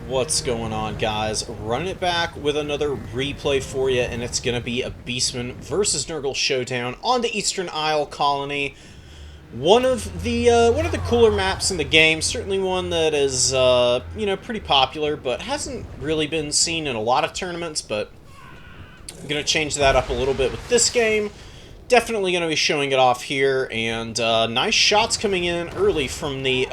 What's going on, guys? Running it back with another replay for you, and it's going to be a Beastmen versus Nurgle showdown on the Eastern Isle colony. One of the cooler maps in the game, certainly one that is pretty popular, but hasn't really been seen in a lot of tournaments. But I'm going to change that up a little bit with this game. Definitely going to be showing it off here, and nice shots coming in early from the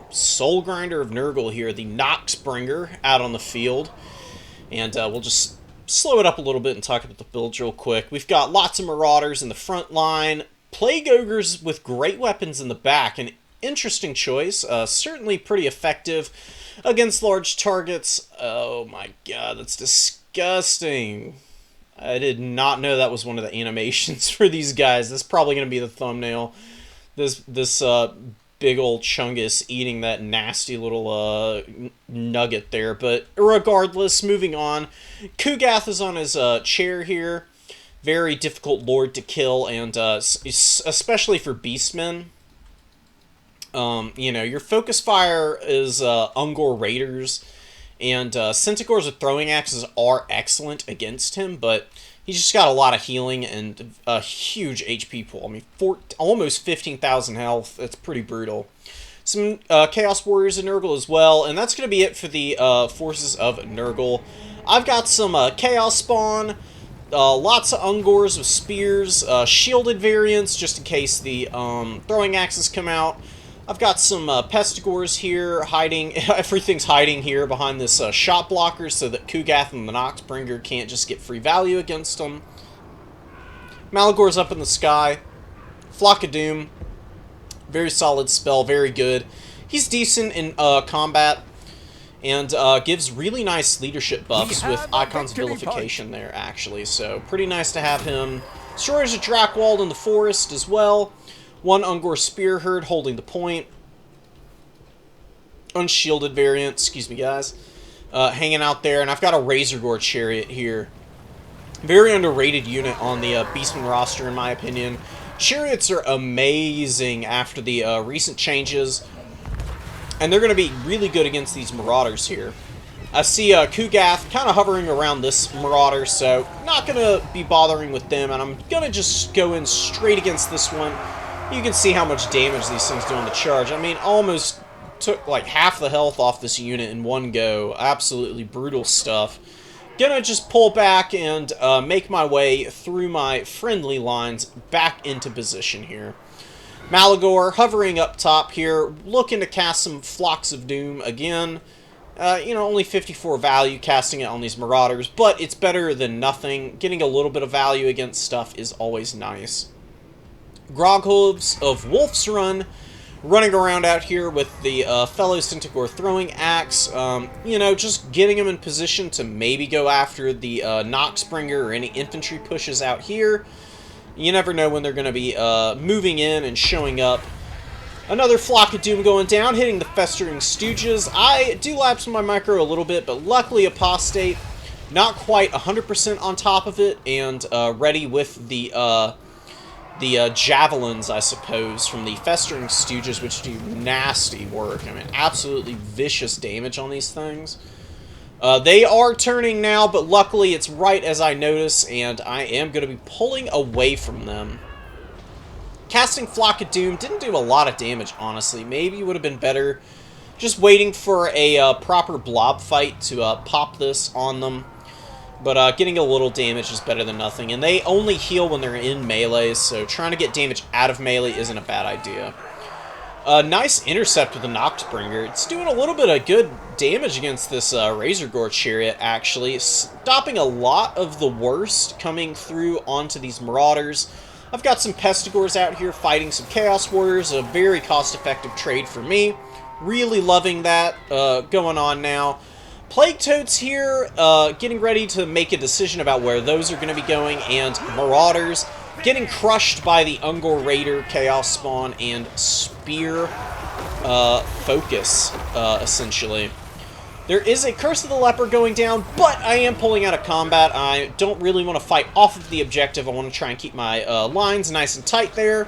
Soul Grinder of Nurgle here, the Noxbringer, out on the field. And we'll just slow it up a little bit and talk about the builds real quick. We've got lots of Marauders in the front line, Plague Ogres with great weapons in the back. An interesting choice, certainly pretty effective against large targets. Oh my god, that's disgusting. I did not know that was one of the animations for these guys. That's probably going to be the thumbnail. This big old Chungus eating that nasty little nugget there. But regardless, moving on. Kugath is on his chair here. Very difficult lord to kill, and especially for Beastmen. Your focus fire is Ungor Raiders. And Centaurs with throwing axes are excellent against him, but he's just got a lot of healing and a huge HP pool. I mean, almost 15,000 health. That's pretty brutal. Some Chaos Warriors in Nurgle as well, and that's going to be it for the forces of Nurgle. I've got some Chaos Spawn, lots of Ungors with spears, shielded variants just in case the throwing axes come out. I've got some Pestigors here hiding. Everything's hiding here behind this shot blocker so that Kugath and the Noxbringer can't just get free value against them. Malagor's up in the sky. Flock of Doom. Very solid spell, very good. He's decent in combat and gives really nice leadership buffs with Icon's Vilification there, actually. So pretty nice to have him. Destroyers a Drakewald in the forest as well. One Ungor Spearherd holding the point. Unshielded variant, excuse me guys, hanging out there. And I've got a Razorgore Chariot here. Very underrated unit on the Beastmen roster, in my opinion. Chariots are amazing after the recent changes. And they're going to be really good against these Marauders here. I see Kugath kind of hovering around this Marauder, so not going to be bothering with them. And I'm going to just go in straight against this one. You can see how much damage these things do on the charge. I mean, almost took like half the health off this unit in one go. Absolutely brutal stuff. Gonna just pull back and make my way through my friendly lines back into position here. Malagor hovering up top here, looking to cast some Flocks of Doom again. Only 54 value casting it on these Marauders, but it's better than nothing. Getting a little bit of value against stuff is always nice. Groghooves of Wolf's Run running around out here with the fellow Centaur throwing axe. Just getting them in position to maybe go after the Noxbringer or any infantry pushes out here. You never know when they're going to be moving in and showing up. Another Flock of Doom going down, hitting the Festering Stooges. I do lapse my micro a little bit, but luckily Apostate not quite 100% on top of it and ready with the javelins, I suppose, from the Festering Stooges, which do nasty work. I mean, absolutely vicious damage on these things. They are turning now, but luckily it's right as I notice, and I am going to be pulling away from them. Casting Flock of Doom didn't do a lot of damage, honestly. Maybe it would have been better just waiting for a proper blob fight to pop this on them. But getting a little damage is better than nothing. And they only heal when they're in melee, so trying to get damage out of melee isn't a bad idea. Nice intercept with the Noxbringer. It's doing a little bit of good damage against this Razorgore Chariot, actually. Stopping a lot of the worst coming through onto these Marauders. I've got some Pestigors out here fighting some Chaos Warriors. A very cost-effective trade for me. Really loving that going on now. Plague Toads here, getting ready to make a decision about where those are going to be going, and Marauders getting crushed by the Ungor Raider, Chaos Spawn, and Spear Focus, essentially. There is a Curse of the Leper going down, but I am pulling out of combat. I don't really want to fight off of the objective. I want to try and keep my lines nice and tight there.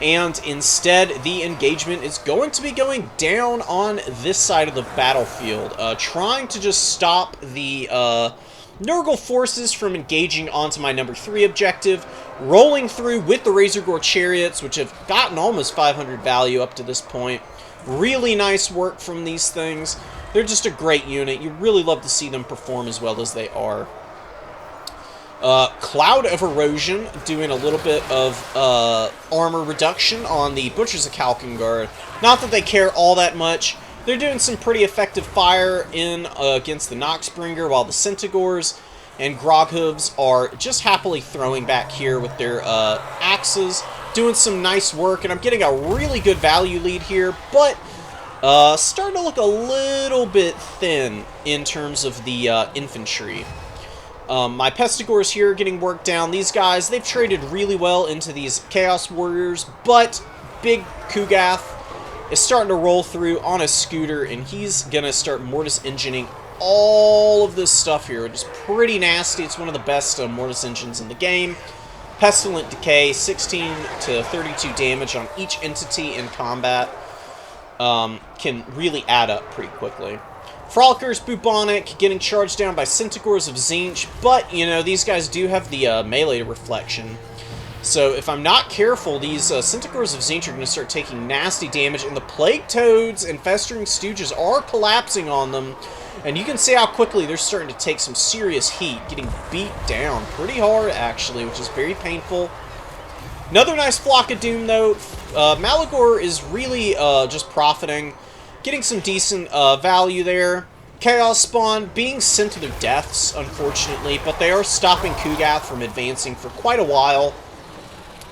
and instead the engagement is going to be going down on this side of the battlefield, trying to just stop the Nurgle forces from engaging onto my number 3 objective, rolling through with the Razor Gore chariots, which have gotten almost 500 value up to this point. Really nice work from these things. They're just a great unit. You really love to see them perform as well as they are. Cloud of Erosion, doing a little bit of armor reduction on the Butchers of Kalkengard. Not that they care all that much. They're doing some pretty effective fire in against the Noxbringer, while the Centaurs and Groghooves are just happily throwing back here with their axes, doing some nice work, and I'm getting a really good value lead here, but starting to look a little bit thin in terms of the infantry. My Pestigors here are getting worked down. These guys, they've traded really well into these Chaos Warriors, but big Kugath is starting to roll through on a scooter, and he's going to start Mortis Engineing all of this stuff here, which is pretty nasty. It's one of the best Mortis Engines in the game. Pestilent Decay, 16 to 32 damage on each entity in combat, can really add up pretty quickly. Frolickers Bubonic getting charged down by Centaurs of Tzeentch, but, you know, these guys do have the melee reflection. So if I'm not careful, these Centaurs of Tzeentch are going to start taking nasty damage, and the Plague Toads and Festering Stooges are collapsing on them. And you can see how quickly they're starting to take some serious heat, getting beat down pretty hard, actually, which is very painful. Another nice Flock of Doom, though. Malagor is really just profiting, getting some decent value there. Chaos Spawn being sent to their deaths, unfortunately, but they are stopping Kugath from advancing for quite a while,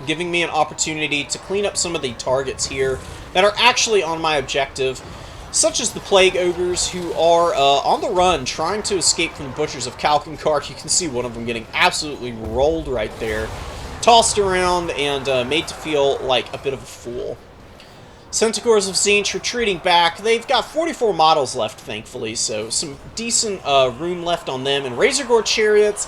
giving me an opportunity to clean up some of the targets here that are actually on my objective, such as the Plague Ogres, who are on the run, trying to escape from the Butchers of Kalkengard. You can see one of them getting absolutely rolled right there, tossed around, and made to feel like a bit of a fool. Centaurs of Tzeentch retreating back. They've got 44 models left, thankfully, so some decent room left on them. And Razor Gore Chariots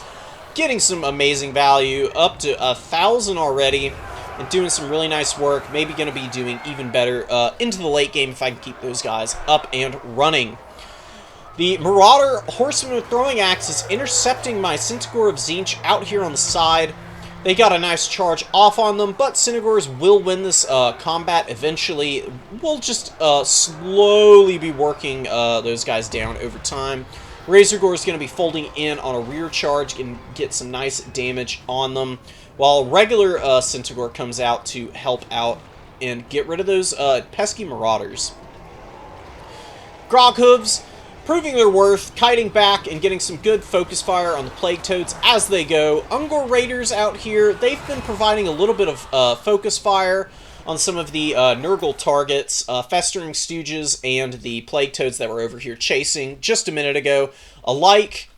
getting some amazing value, up to 1,000 already, and doing some really nice work. Maybe going to be doing even better into the late game if I can keep those guys up and running. The Marauder Horseman with Throwing Axes intercepting my Centaur of Tzeentch out here on the side. They got a nice charge off on them, but Centaurs will win this combat eventually. We'll just slowly be working those guys down over time. Razor Gore is going to be folding in on a rear charge and get some nice damage on them, while regular Centaur comes out to help out and get rid of those pesky Marauders. Groghooves proving their worth, kiting back and getting some good focus fire on the Plague Toads as they go. Ungor Raiders out here, they've been providing a little bit of focus fire on some of the Nurgle targets, Festering Stooges and the Plague Toads that were over here chasing just a minute ago alike.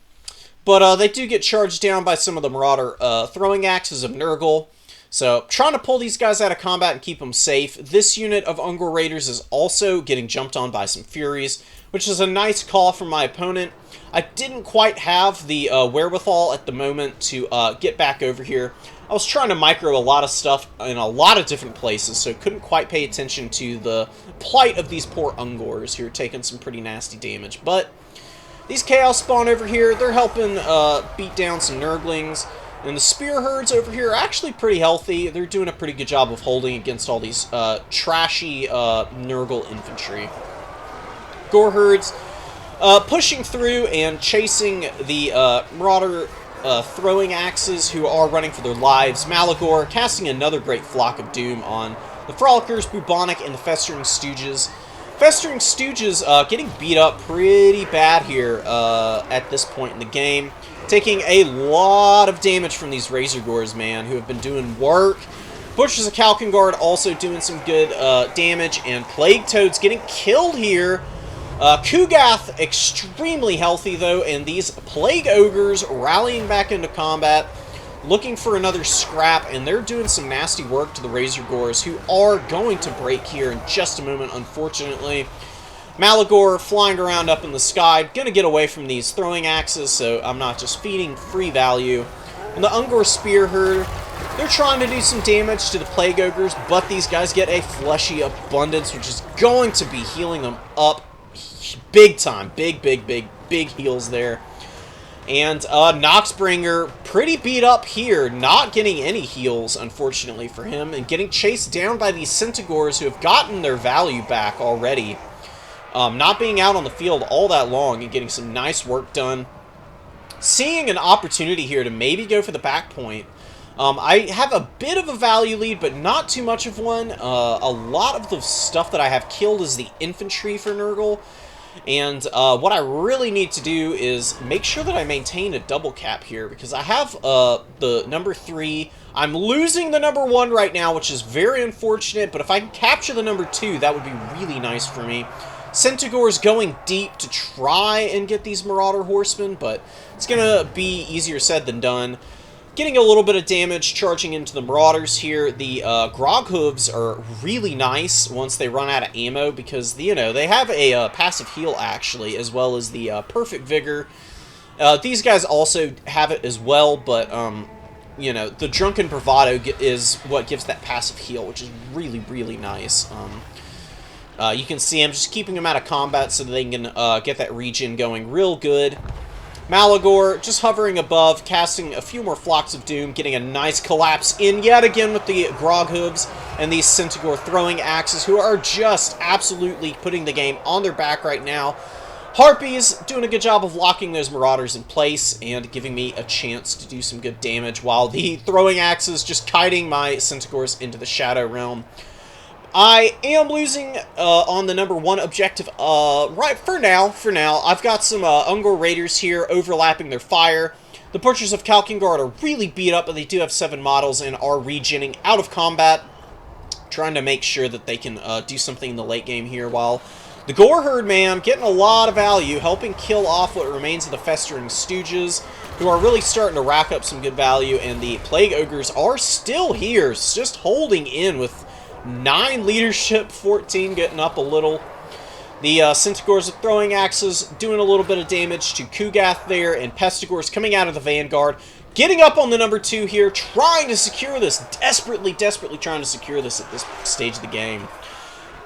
But they do get charged down by some of the Marauder throwing axes of Nurgle. So, trying to pull these guys out of combat and keep them safe. This unit of Ungor Raiders is also getting jumped on by some Furies, which is a nice call from my opponent. I didn't quite have the wherewithal at the moment to get back over here. I was trying to micro a lot of stuff in a lot of different places, so couldn't quite pay attention to the plight of these poor Ungors who are taking some pretty nasty damage. But these Chaos Spawn over here, they're helping beat down some Nurglings. And the Spear Herds over here are actually pretty healthy. They're doing a pretty good job of holding against all these trashy Nurgle infantry. Gore Herds pushing through and chasing the Marauder throwing axes who are running for their lives. Malagor casting another great Flock of Doom on the Frolickers, Bubonic, and the Festering Stooges. Festering Stooges getting beat up pretty bad here at this point in the game. Taking a lot of damage from these Razor Gores, man, who have been doing work. Butchers of Kalkengard also doing some good damage, and Plague Toads getting killed here. Kugath extremely healthy, though, and these Plague Ogres rallying back into combat, looking for another scrap, and they're doing some nasty work to the Razor Gores, who are going to break here in just a moment, unfortunately. Malagor flying around up in the sky, gonna get away from these throwing axes, so I'm not just feeding free value. And the Ungor Spear Herd They're trying to do some damage to the Plague Ogres, but these guys get a Fleshy Abundance, which is going to be healing them up big time. Big heals there. And Noxbringer, pretty beat up here, not getting any heals, unfortunately for him, and getting chased down by these Centaurs who have gotten their value back already. Not being out on the field all that long and getting some nice work done. Seeing an opportunity here to maybe go for the back point. I have a bit of a value lead, but not too much of one. A lot of the stuff that I have killed is the infantry for Nurgle. And what I really need to do is make sure that I maintain a double cap here, because I have the number 3. I'm losing the number 1 right now, which is very unfortunate, but if I can capture the number 2, that would be really nice for me. Centaur's going deep to try and get these Marauder Horsemen, but it's going to be easier said than done. Getting a little bit of damage charging into the Marauders here. The Grog Hooves are really nice once they run out of ammo, because, you know, they have a passive heal, actually, as well as the Perfect Vigor. These guys also have it as well, but, you know, the Drunken Bravado is what gives that passive heal, which is really nice. You can see I'm just keeping them out of combat so that they can get that regen going real good. Malagor just hovering above, casting a few more Flocks of Doom, getting a nice collapse in yet again with the Grog Hooves and these Centaur throwing axes, who are just absolutely putting the game on their back right now. Harpies doing a good job of locking those Marauders in place and giving me a chance to do some good damage, while the throwing axes just kiting my Centaurs into the Shadow Realm. I am losing on the number 1 objective right for now. I've got some Ungor Raiders here overlapping their fire. The Butchers of Kalkengard are really beat up, but they do have 7 models and are regenning out of combat. Trying to make sure that they can do something in the late game here, while the Gore Herd, man, getting a lot of value, helping kill off what remains of the Festering Stooges, who are really starting to rack up some good value, and the Plague Ogres are still here, just holding in with 9 leadership, 14 getting up a little. The Centaurs of throwing axes doing a little bit of damage to Kugath there, and Pestigors coming out of the Vanguard, getting up on the number 2 here, trying to secure this, desperately trying to secure this at this stage of the game.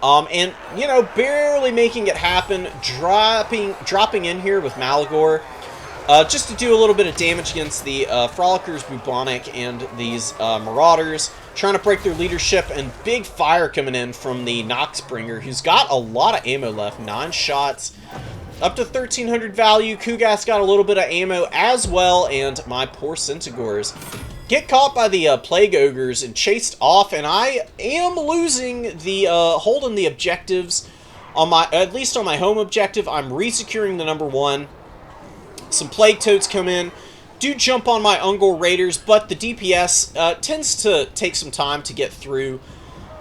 And, you know, barely making it happen, dropping in here with Malagor, just to do a little bit of damage against the Frolickers, Bubonic, and these Marauders. Trying to break their leadership, and big fire coming in from the Noxbringer, who's got a lot of ammo left. 9 shots, up to 1,300 value. Kugath's got a little bit of ammo as well, and my poor Centaurs get caught by the Plague Ogres and chased off, and I am losing the, holding the objectives. On my, at least on my home objective, I'm resecuring the number 1. Some Plague Toads come in. Do jump on my Ungor Raiders, but the DPS tends to take some time to get through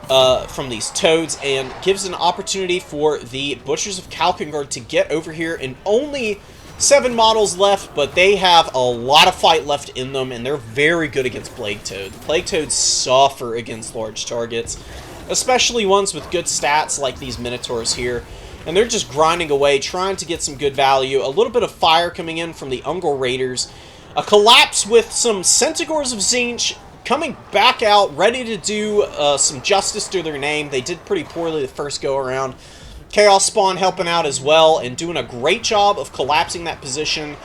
from these Toads, and gives an opportunity for the Butchers of Kalkengard to get over here, and only 7 models left, but they have a lot of fight left in them, and they're very good against Plague Toad. Plague Toads suffer against large targets, especially ones with good stats like these Minotaurs here. And they're just grinding away, trying to get some good value. A little bit of fire coming in from the Ungor Raiders. A collapse with some Centaurs of Tzeentch coming back out, ready to do some justice to their name. They did pretty poorly the first go-around. Chaos Spawn helping out as well, and doing a great job of collapsing that position.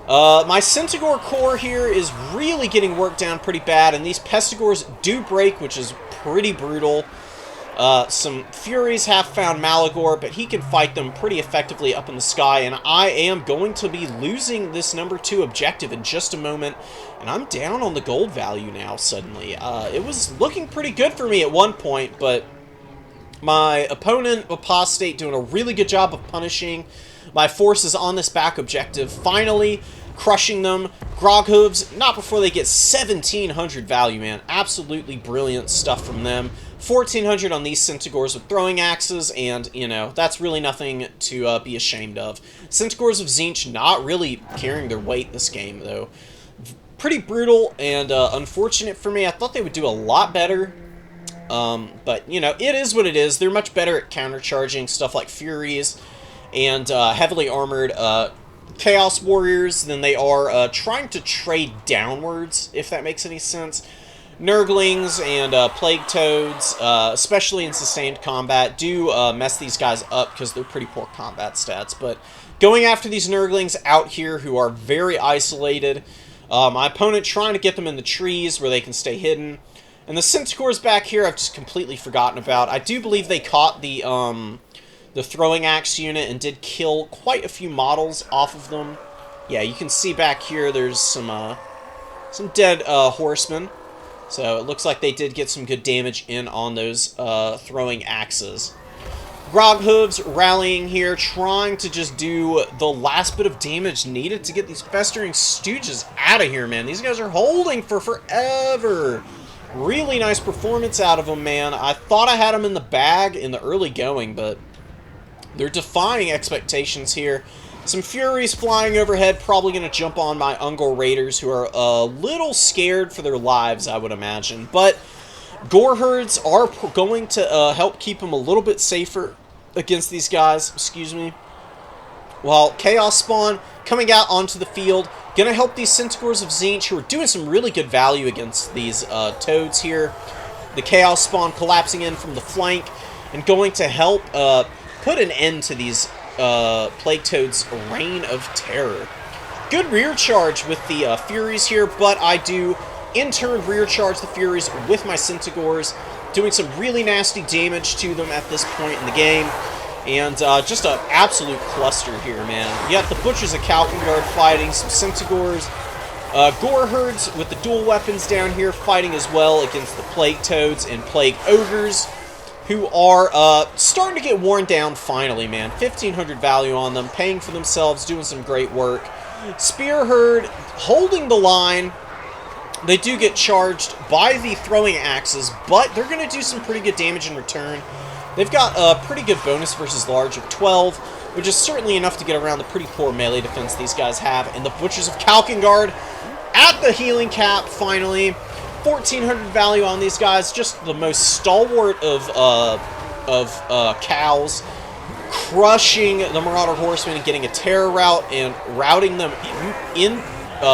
My Centaur core here is really getting worked down pretty bad, and these Pestigors do break, which is pretty brutal. Some Furies have found Malagor, but he can fight them pretty effectively up in the sky, and I am going to be losing this number 2 objective in just a moment, and I'm down on the gold value now suddenly. It was looking pretty good for me at one point, but my opponent, Apostate, doing a really good job of punishing my forces on this back objective, finally crushing them. Grog Hooves, not before they get 1,700 value, man. Absolutely brilliant stuff from them. 1,400 on these Centaurs with throwing axes, and, you know, that's really nothing to be ashamed of. Centaurs of Tzeentch not really carrying their weight this game, though. Pretty brutal and unfortunate for me. I thought they would do a lot better, but, you know, it is what it is. They're much better at countercharging stuff like Furies and heavily armored Chaos Warriors than they are trying to trade downwards, if that makes any sense. Nurglings and Plague Toads, especially in sustained combat, do mess these guys up because they're pretty poor combat stats. But going after these Nurglings out here who are very isolated, my opponent trying to get them in the trees where they can stay hidden. And the Centaurs back here I've just completely forgotten about. I do believe they caught the throwing axe unit and did kill quite a few models off of them. Yeah, you can see back here there's some dead horsemen. So it looks like they did get some good damage in on those throwing axes. Groghooves rallying here, trying to just do the last bit of damage needed to get these festering stooges out of here, man. These guys are holding for forever. Really nice performance out of them, man. I thought I had them in the bag in the early going, but they're defying expectations here. Some Furies flying overhead, probably going to jump on my Ungor Raiders, who are a little scared for their lives, I would imagine. But Gore Herds are going to help keep them a little bit safer against these guys, excuse me. While Chaos Spawn coming out onto the field, going to help these Centaurs of Tzeentch, who are doing some really good value against these Toads here. The Chaos Spawn collapsing in from the flank and going to help put an end to these Plague Toad's reign of terror. Good rear charge with the Furies here, but I do in turn rear charge the Furies with my Centaurs, doing some really nasty damage to them at this point in the game. And just an absolute cluster here, man. You got the Butchers of Kalkengard fighting, some Centaurs. Gore Herds with the dual weapons down here fighting as well against the Plague Toads and Plague Ogres, who are starting to get worn down finally, man. 1,500 value on them, paying for themselves, doing some great work. Spear Herd holding the line. They do get charged by the throwing axes, but they're going to do some pretty good damage in return. They've got a pretty good bonus versus large of 12, which is certainly enough to get around the pretty poor melee defense these guys have. And the Butchers of Kalkengard at the healing cap, finally. 1,400 value on these guys, just the most stalwart of cows, crushing the Marauder Horsemen and getting a terror rout and routing them in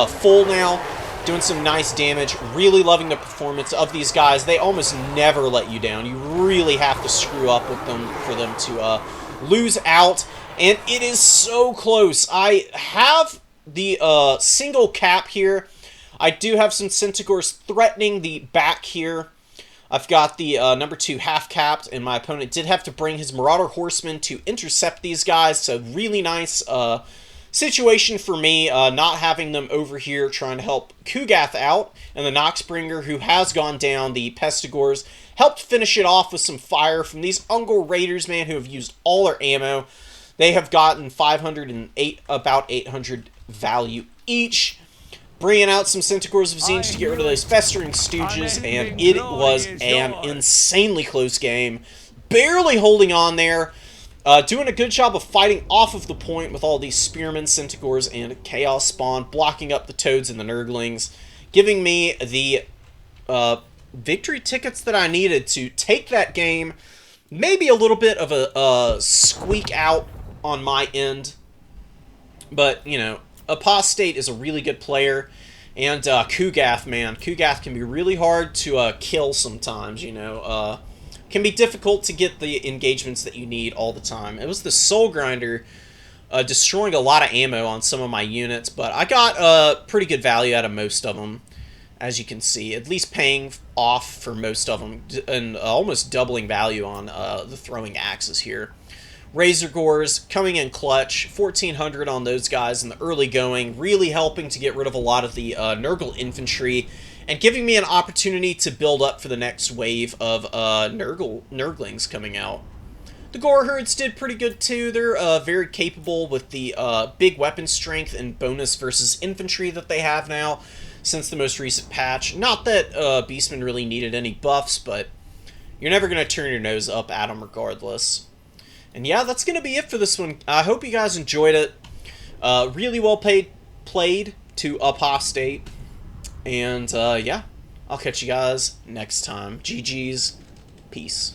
full now, doing some nice damage. Really loving the performance of these guys. They almost never let you down. You really have to screw up with them for them to lose out, and it is so close. I have the single cap here. I do have some Centaurs threatening the back here. I've got the number 2 half-capped, and my opponent did have to bring his Marauder Horsemen to intercept these guys, so really nice situation for me, not having them over here trying to help Kugath out, and the Noxbringer, who has gone down, the Pestigors, helped finish it off with some fire from these Ungor Raiders, man, who have used all their ammo. They have gotten 508, about 800 value each. Bringing out some Centaurs of Tzeentch to get rid of those festering stooges, and it was an insanely close game. Barely holding on there. Doing a good job of fighting off of the point with all these Spearmen, Centaurs, and Chaos Spawn, blocking up the Toads and the Nurglings, giving me the victory tickets that I needed to take that game. Maybe a little bit of a squeak out on my end, but, you know, Apostate is a really good player, and Kugath, man. Kugath can be really hard to kill sometimes, you know. Can be difficult to get the engagements that you need all the time. It was the Soul Grinder destroying a lot of ammo on some of my units, but I got pretty good value out of most of them, as you can see. At least paying off for most of them, and almost doubling value on the throwing axes here. Razor Gores coming in clutch, 1,400 on those guys in the early going, really helping to get rid of a lot of the Nurgle infantry, and giving me an opportunity to build up for the next wave of Nurglings coming out. The Gore Herds did pretty good too. They're very capable with the big weapon strength and bonus versus infantry that they have now since the most recent patch. Not that Beastmen really needed any buffs, but you're never going to turn your nose up at them regardless. And yeah, that's going to be it for this one. I hope you guys enjoyed it. Really well played to Apostate. And yeah, I'll catch you guys next time. GG's. Peace.